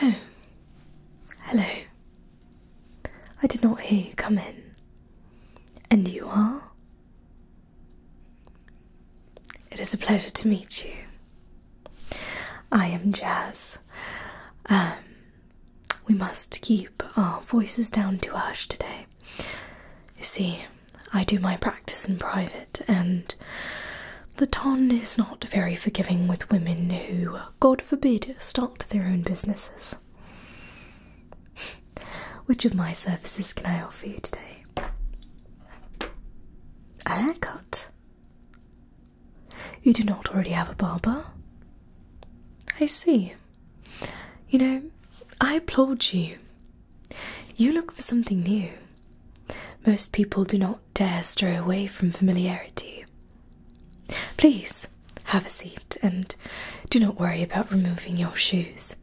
Oh, hello. I did not hear you come in. And you are? It is a pleasure to meet you. I am Jazz. We must keep our voices down to a hush today. You see, I do my practice in private, and the ton is not very forgiving with women who, God forbid, start their own businesses. Which of my services can I offer you today? A haircut? You do not already have a barber? I see. You know, I applaud you. You look for something new. Most people do not dare stray away from familiarity. Please, have a seat, and do not worry about removing your shoes.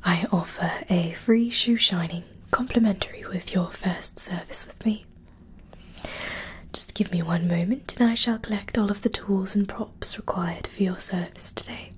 I offer a free shoe shining complimentary with your first service with me. Just give me one moment and I shall collect all of the tools and props required for your service today.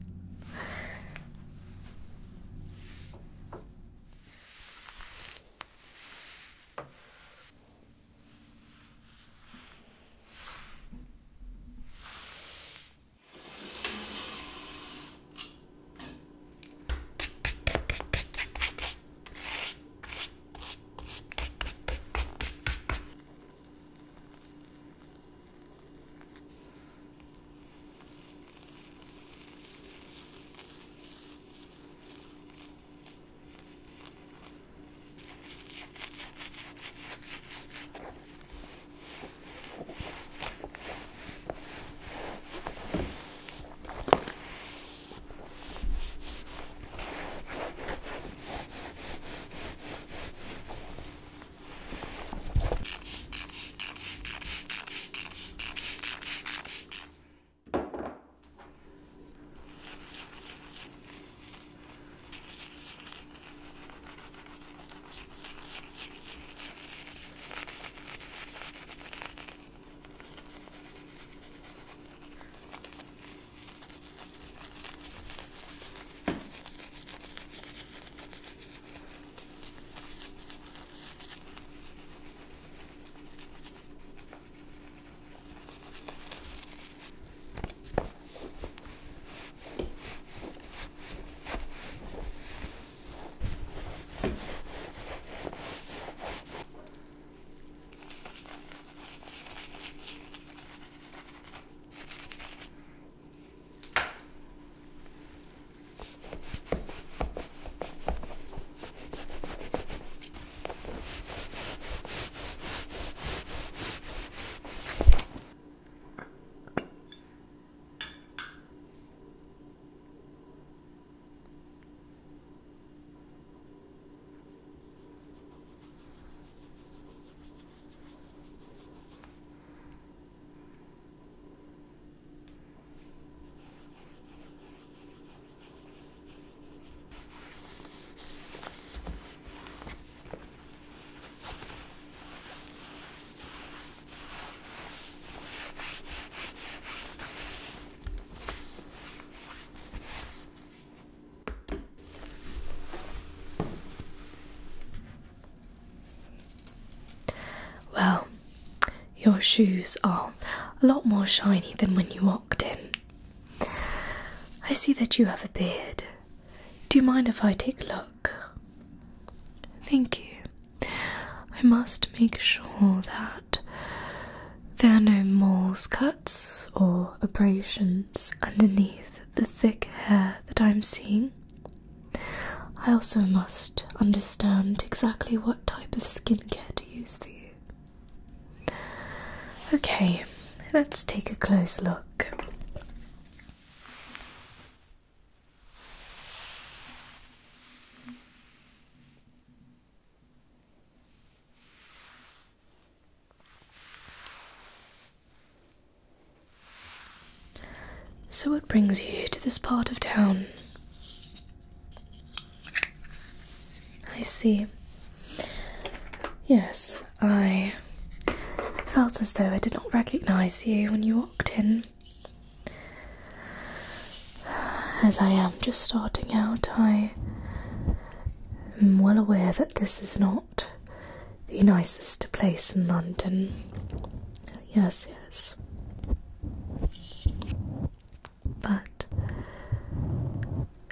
Well, your shoes are a lot more shiny than when you walked in. I see that you have a beard. Do you mind if I take a look? Thank you. I must make sure that there are no moles, cuts, or abrasions underneath the thick hair that I'm seeing. I also must understand exactly what type of skincare to use for you. Okay, let's take a closer look. So what brings you to this part of town? I see. Yes, I felt as though I did not recognize you when you walked in. As I am just starting out, I I'm well aware that this is not the nicest place in London. Yes, yes. But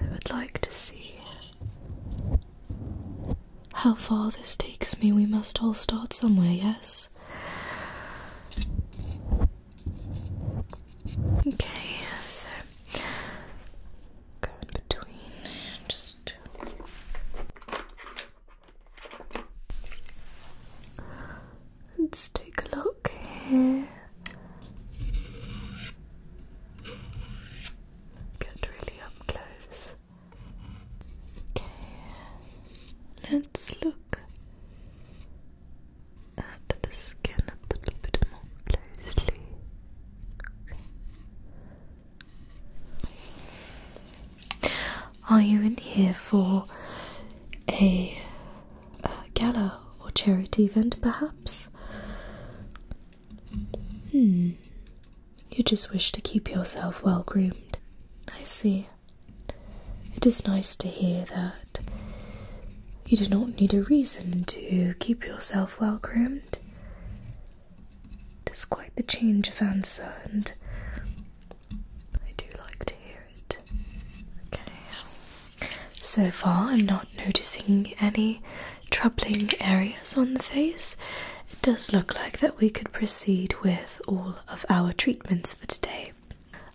I would like to see how far this takes me. We must all start somewhere, yes? Okay, so go in between, just let's take a look here. Get really up close. Okay, let's look at the skin a little bit more closely. Are you in here for a gala or charity event, perhaps? You just wish to keep yourself well groomed. I see. It is nice to hear that you do not need a reason to keep yourself well groomed. It is quite the change of answer, and I do like to hear it. Okay. So far, I'm not noticing any troubling areas on the face. It does look like that we could proceed with all of our treatments for today.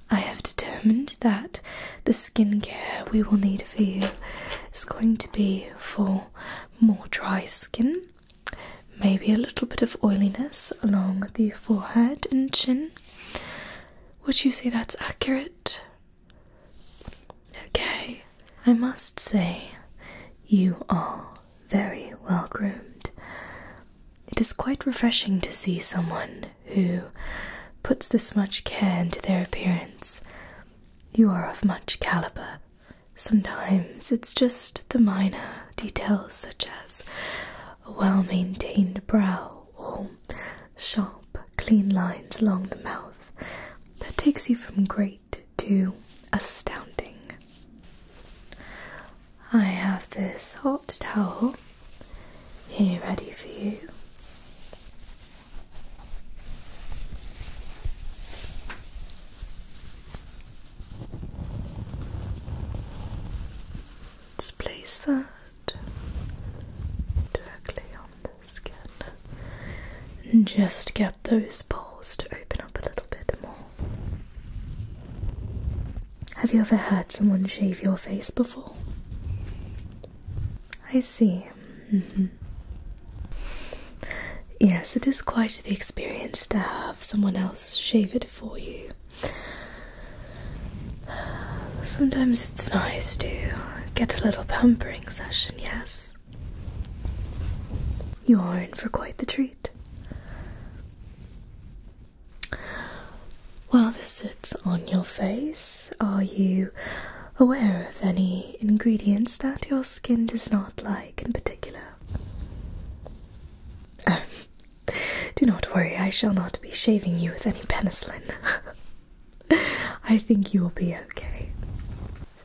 I have determined that the skincare we will need for you is going to be for more dry skin, maybe a little bit of oiliness along the forehead and chin. Would you say that's accurate? Okay, I must say you are very well groomed. It is quite refreshing to see someone who puts this much care into their appearance. You are of much caliber. Sometimes it's just the minor details, such as a well-maintained brow or sharp, clean lines along the mouth, that takes you from great to astounding. I have this hot towel here ready for you. Let's place that directly on the skin and just get those pores to open up a little bit more. Have you ever had someone shave your face before? I see. Yes, it is quite the experience to have someone else shave it for you. Sometimes it's nice to get a little pampering session, yes? You are in for quite the treat. While this sits on your face, are you aware of any ingredients that your skin does not like in particular? Do not worry, I shall not be shaving you with any penicillin. I think you will be okay.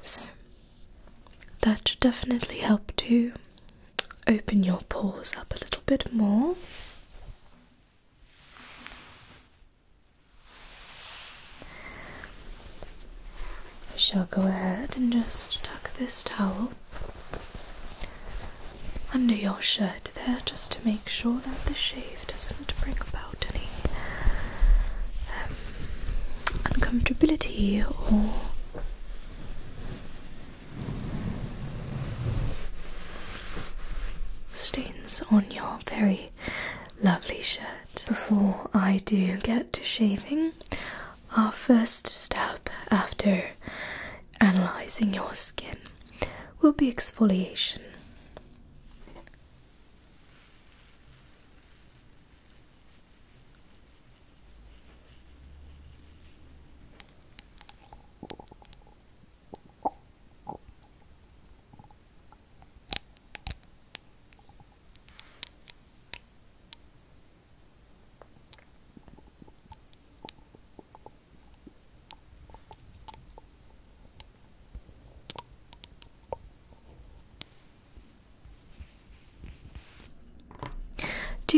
So, that should definitely help to open your pores up a little bit more. I shall go ahead and just tuck this towel under your shirt there, just to make sure that the shave doesn't bring about any uncomfortability or stains on your very lovely shirt. Before I do get to shaving, our first step after analysing your skin will be exfoliation.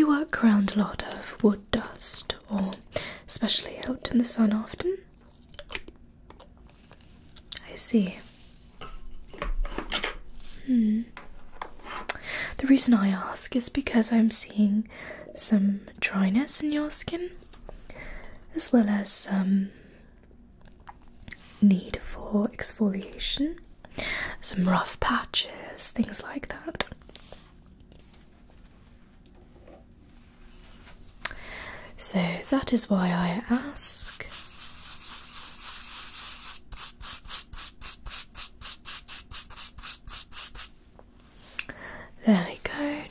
you work around a lot of wood dust, or especially out in the sun often? I see. The reason I ask is because I'm seeing some dryness in your skin, as well as some need for exfoliation, some rough patches, things like that. So that is why I ask. There we go,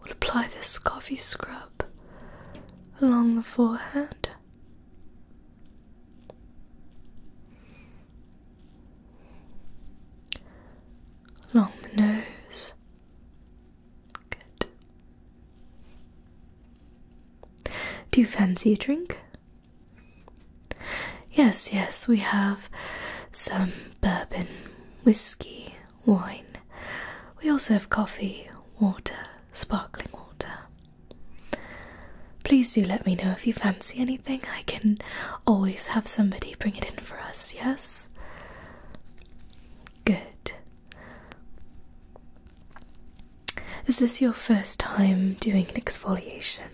we'll apply this coffee scrub along the forehead. Along the nose. Good. Do you fancy a drink? Yes, we have some bourbon, whiskey, wine. We also have coffee, water, sparkling water. Please do let me know if you fancy anything. I can always have somebody bring it in for us, yes? Good. Is this your first time doing an exfoliation?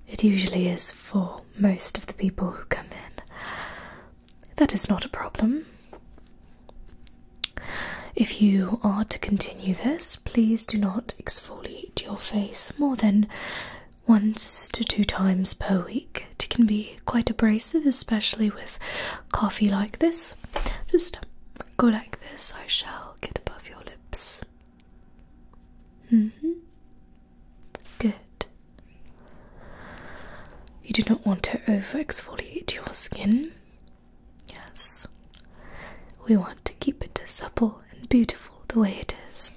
It usually is for most of the people who come in. That is not a problem. If you are to continue this, please do not exfoliate your face more than 1 to 2 times per week. It can be quite abrasive, especially with coffee like this. Just go like this. I shall get above your lips. Good. You do not want to over exfoliate your skin. Yes. We want to keep it supple and beautiful the way it is.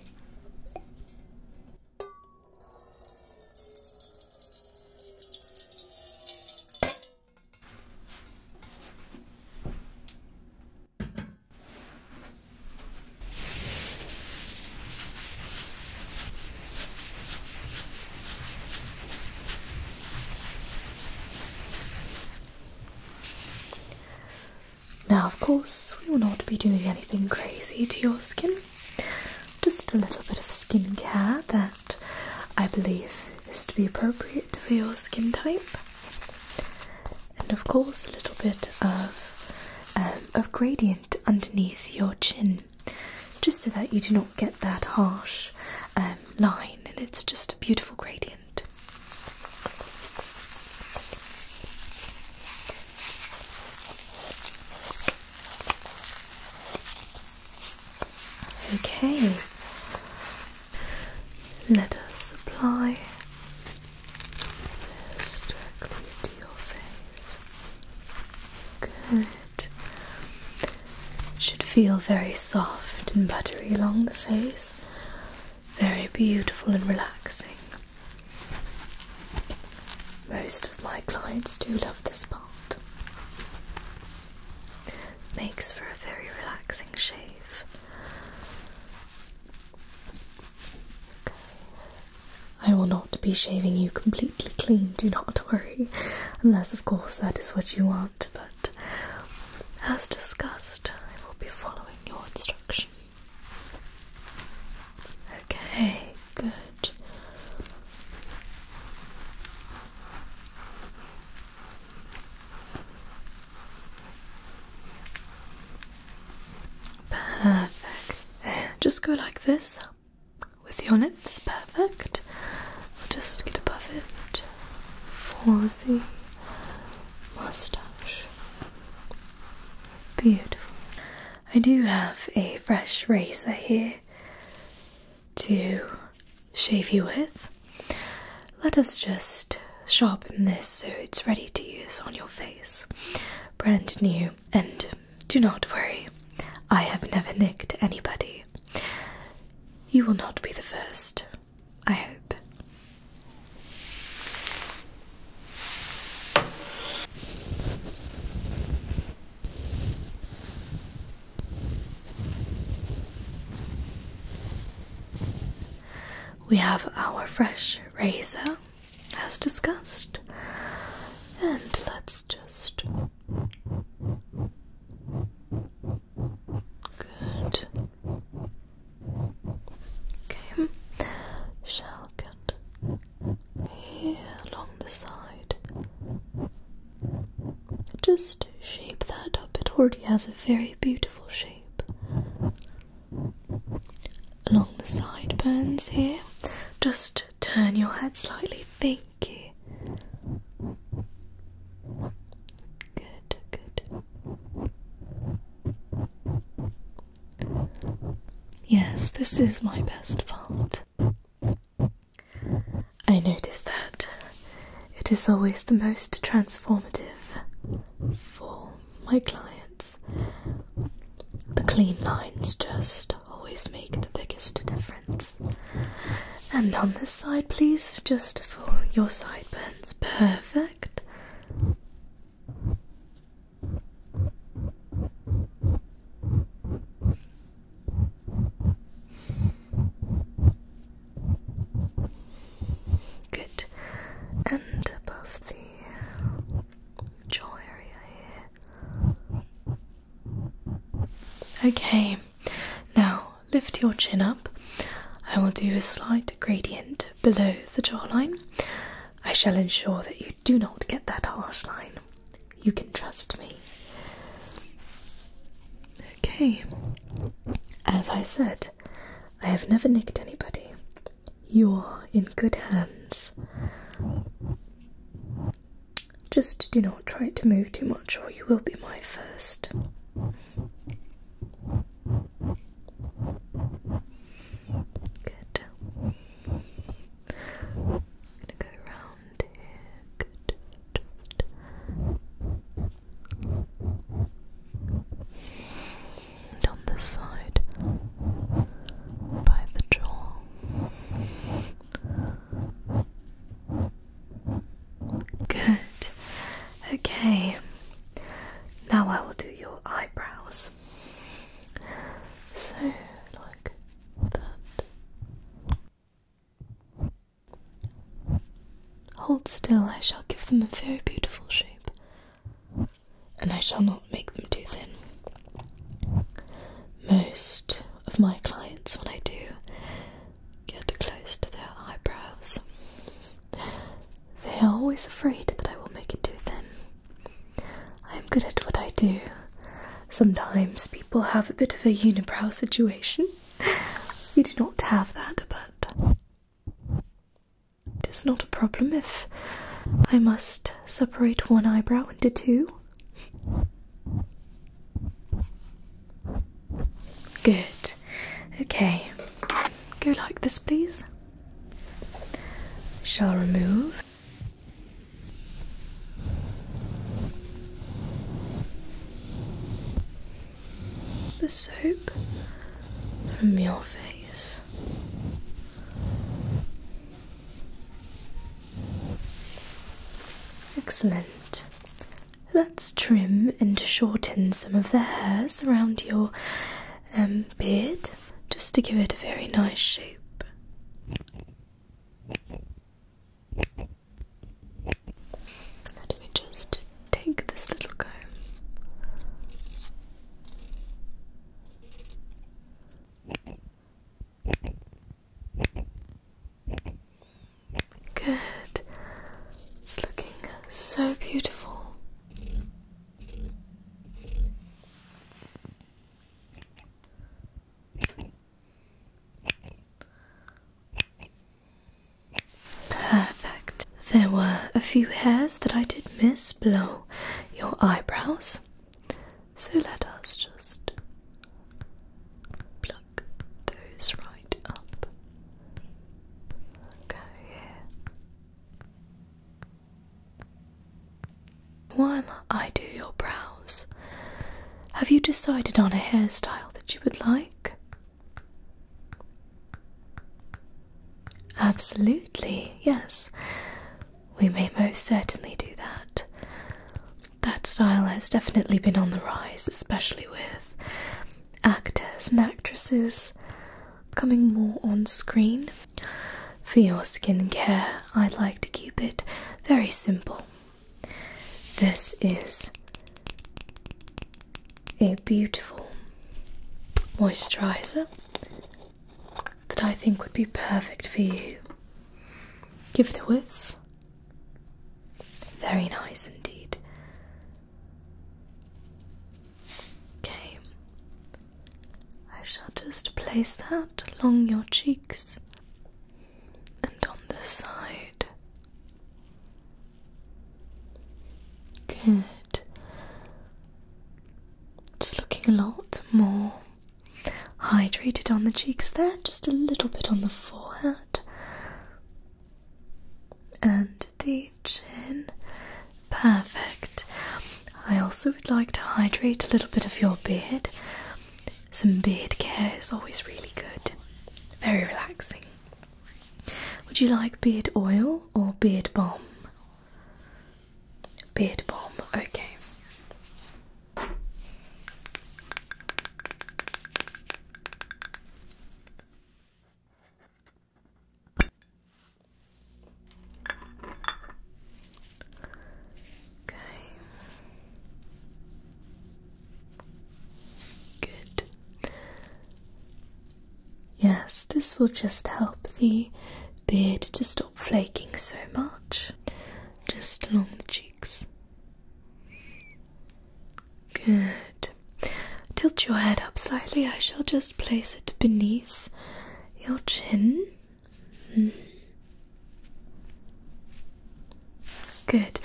Now, of course, we will not be doing anything crazy to your skin. Just a little bit of skincare that I believe is to be appropriate for your skin type. And of course, a little bit of gradient underneath your chin, just so that you do not get that harsh line, and it's just a beautiful gradient. Okay, let us apply this directly to your face. Good. Should feel very soft and buttery along the face. Very beautiful and relaxing. Most of my clients do love this part. Makes for a very relaxing shave. I will not be shaving you completely clean, do not worry, unless of course that is what you want, but as discussed, I will be following your instruction. Okay, good. Perfect. Just go like this with your lips, perfect. Just get above it for the mustache. Beautiful. I do have a fresh razor here to shave you with. Let us just sharpen this so it's ready to use on your face. Brand new, and do not worry, I have never nicked anybody. You will not be the first, I hope. we have our fresh razor, as discussed. And let's just... Good. Okay, shall get here along the side. Just shape that up. It already has a very beautiful shape. Along the sideburns here, just turn your head slightly. Thank you. Good, good. Yes, this is my best part. I notice that it is always the most transformative for my clients. The clean lines just always make the biggest difference. And on this side, please, just for your sideburns. Perfect. Good. And above the jaw area here. Okay, now lift your chin up. I will do a slight gradient below the jawline. I shall ensure that you do not get that harsh line. You can trust me. Okay, as I said, I have never nicked anybody. You are in good hands. Just do not try to move too much or you will be my first. Good. I'm gonna go around here. Good. And on this side, by the jaw. Good. Okay. Now I will do your eyebrows. So, like that. Hold still, I shall give them a very beautiful shape. And I shall not make them too thin. Most of my clients, when I do get close to their eyebrows, they are always afraid that I will make it too thin. I am good at what I do. Sometimes people have a bit of a unibrow situation. You do not have that, but it is not a problem if I must separate one eyebrow into two. Good. Okay. Go like this, please. Shall remove. The soap from your face. Excellent. Let's trim and shorten some of the hairs around your beard, just to give it a very nice shape. Let me just take this little comb. Good. It's looking so beautiful. Perfect. There were a few hairs that I did miss below your eyebrows, so let us just pluck those right up. Go here. While I do your brows, have you decided on a hairstyle that you would like? Absolutely, yes. We may most certainly do that. That style has definitely been on the rise, especially with actors and actresses coming more on screen. for your skincare, I'd like to keep it very simple. This is a beautiful moisturizer that I think would be perfect for you. Give it a whiff. Very nice indeed. Okay, I shall just place that along your cheeks and on the side. Good. It's looking a lot more hydrated on the cheeks there, just a little bit on the forehead and the chin. Perfect. I also would like to hydrate a little bit of your beard. Some beard care is always really good, very relaxing. Would you like beard oil or beard balm? Beard balm, okay. Good. Yes, this will just help the beard to stop flaking so much, just along the cheeks. Good. Tilt your head up slightly. I shall just place it beneath your chin. Good.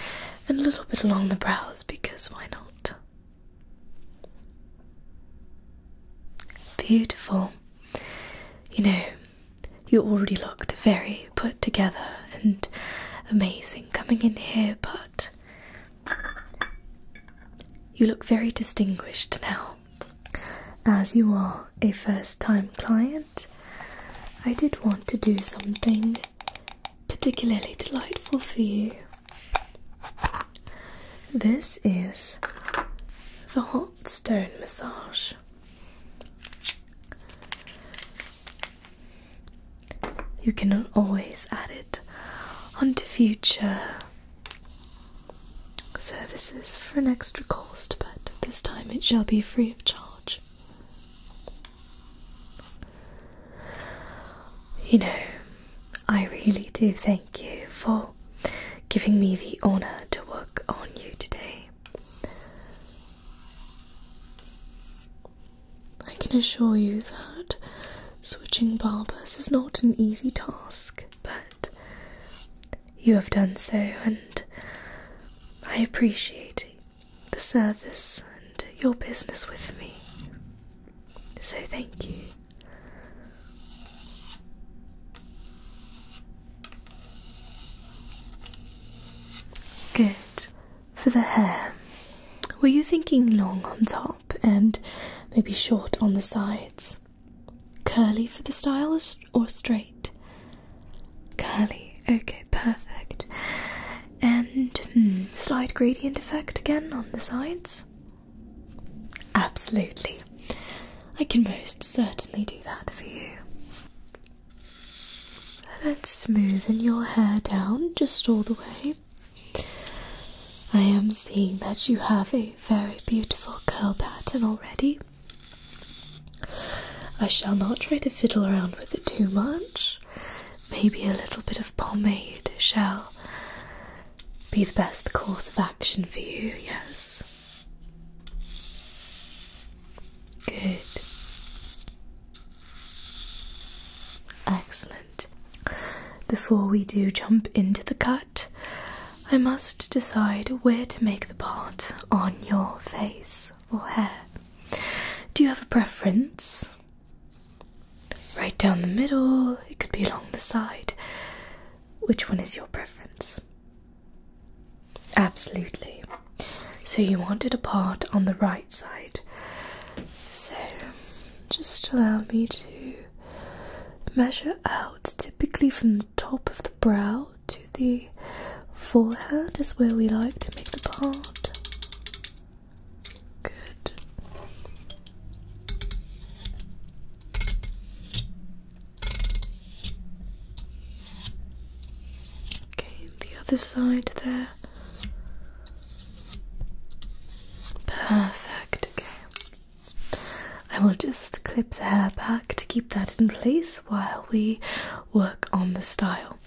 And a little bit along the brows, because why not? Beautiful. You know, you already looked very put together and amazing coming in here, but you look very distinguished now. As you are a first-time client, I did want to do something particularly delightful for you. This is the hot stone massage. You can always add it onto future services for an extra cost, but this time it shall be free of charge. You know, I really do thank you for giving me the honour to work on you today. I can assure you that switching barbers is not an easy task, but you have done so, and I appreciate the service and your business with me. So thank you. Good. For the hair, were you thinking long on top and maybe short on the sides? Curly for the style or straight? Curly, okay, perfect. And slight gradient effect again on the sides? Absolutely. I can most certainly do that for you. Let's smoothen your hair down just all the way. I am seeing that you have a very beautiful curl pattern already. I shall not try to fiddle around with it too much. Maybe a little bit of pomade shall be the best course of action for you, yes. Good. Excellent. Before we do jump into the cut, I must decide where to make the part on your face or hair. Do you have a preference? Right down the middle, it could be along the side. Which one is your preference? Absolutely. So you wanted a part on the right side. So just allow me to measure out, typically from the top of the brow to the forehead is where we like to make the part. Good. this side there. Perfect, okay. I will just clip the hair back to keep that in place while we work on the style.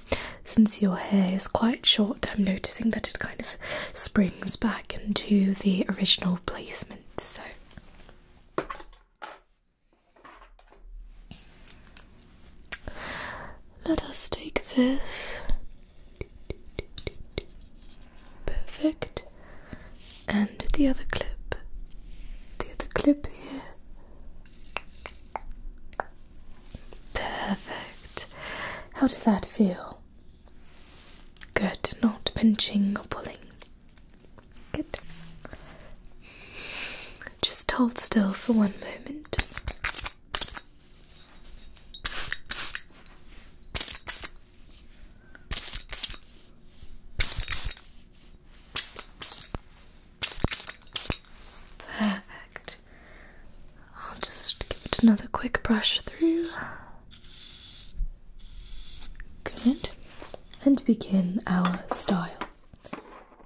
Since your hair is quite short, I'm noticing that it kind of springs back into the original placement, so let us take this. Perfect. And the other clip. The other clip here. Perfect. How does that feel? Good. Not pinching or pulling. Good. Just hold still for one moment. Perfect. I'll just give it another quick brush through. Good. And begin our style.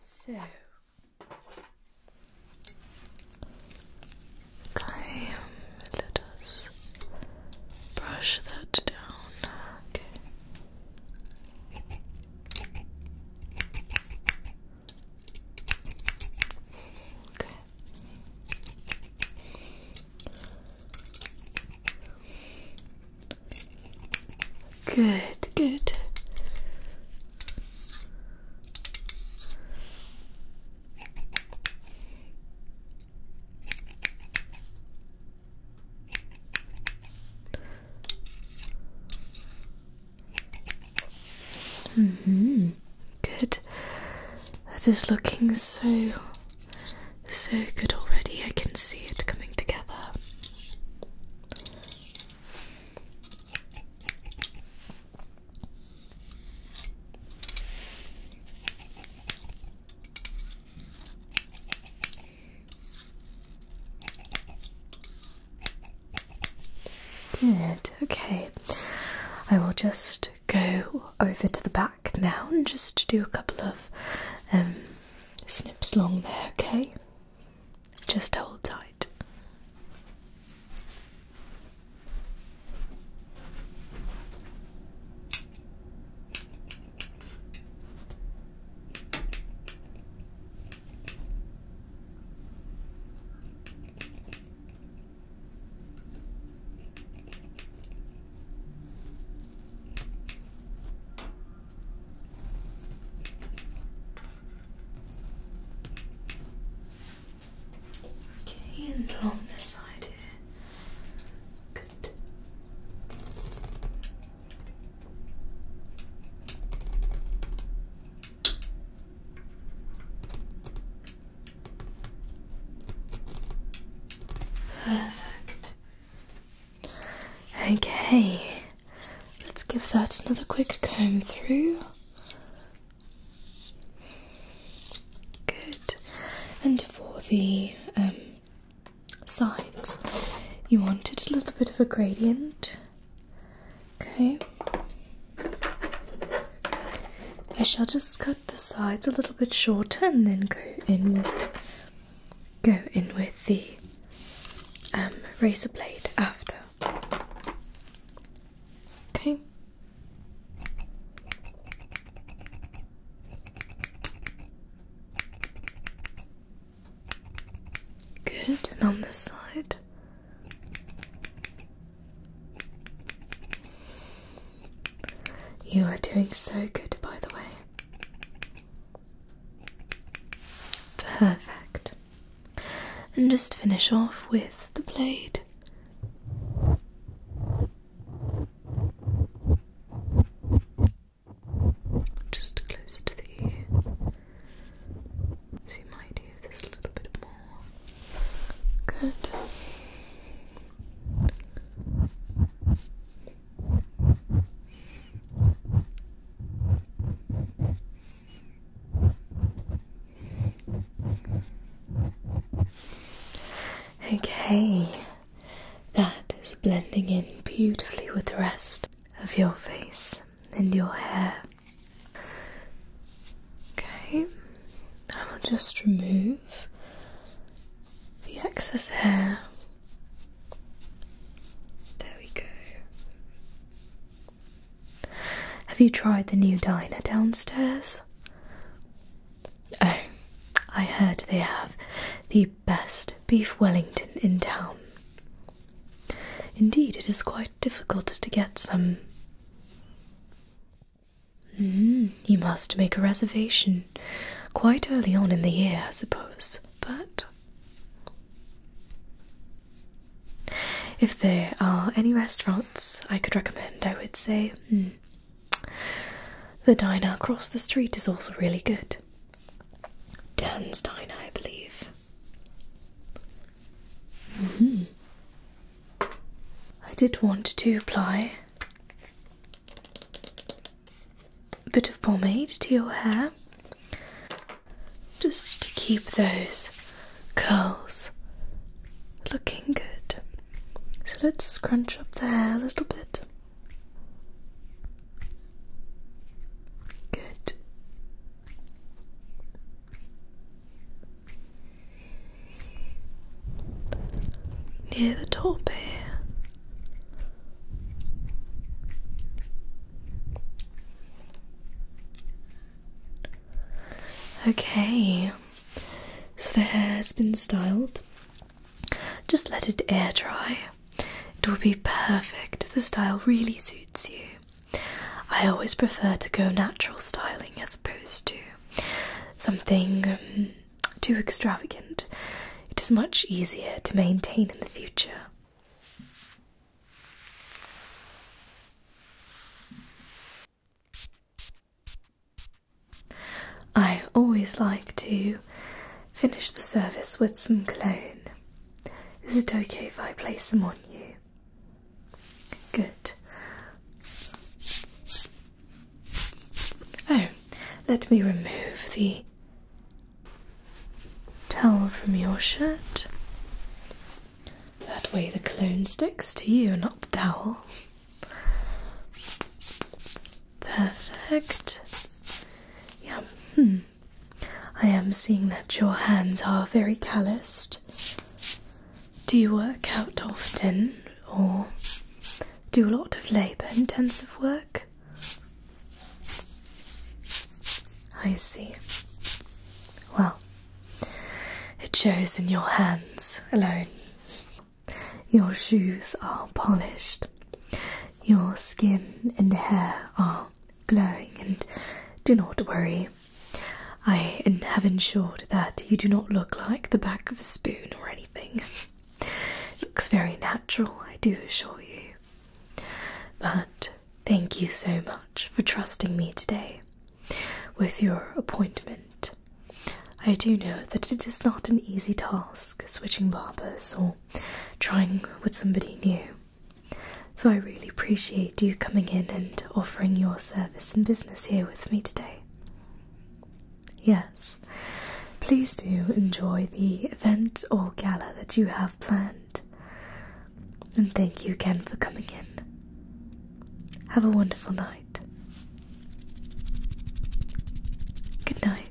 So, okay, let us brush that down. Okay. Okay. Good, good. Good. That is looking so good already. I can see it coming together. Good, okay. I will just go over to the back now and just do a couple of snips along there, okay? Just hold tight. And along this side here. Good. Perfect. Okay, let's give that another quick comb through. Good. And for the sides, you wanted a little bit of a gradient. Okay. I shall just cut the sides a little bit shorter and then go in with the razor blade after. Okay. Good, and on this side. You are doing so good, by the way. Perfect. And just finish off with the blade. Just closer to the ear. So you might hear this a little bit more. Good. Okay, that is blending in beautifully with the rest of your face and your hair. just remove the excess hair. There we go. Have you tried the new diner downstairs? Oh, I heard they have the best beef Wellington in town. Indeed, it is quite difficult to get some. You must make a reservation quite early on in the year, I suppose, but if there are any restaurants I could recommend, I would say the diner across the street is also really good. Dan's Diner, I believe. I did want to apply a bit of pomade to your hair, just to keep those curls looking good. So let's scrunch up the hair a little bit. Good. Near the top here. Okay, so the hair has been styled. Just let it air dry. It will be perfect. The style really suits you. I always prefer to go natural styling as opposed to something too extravagant. It is much easier to maintain in the future. I always like to finish the service with some cologne. Is it okay if I place some on you? Good. Oh, let me remove the towel from your shirt. That way the cologne sticks to you, not the towel. Perfect. Yeah. I am seeing that your hands are very calloused. Do you work out often or do a lot of labour-intensive work? I see. Well, it shows in your hands alone. Your shoes are polished. Your skin and hair are glowing, and do not worry. I have ensured that you do not look like the back of a spoon or anything. It looks very natural, I do assure you. But thank you so much for trusting me today with your appointment. I do know that it is not an easy task switching barbers or trying with somebody new. So I really appreciate you coming in and offering your service and business here with me today. Yes, please do enjoy the event or gala that you have planned. And thank you again for coming in. Have a wonderful night. Good night.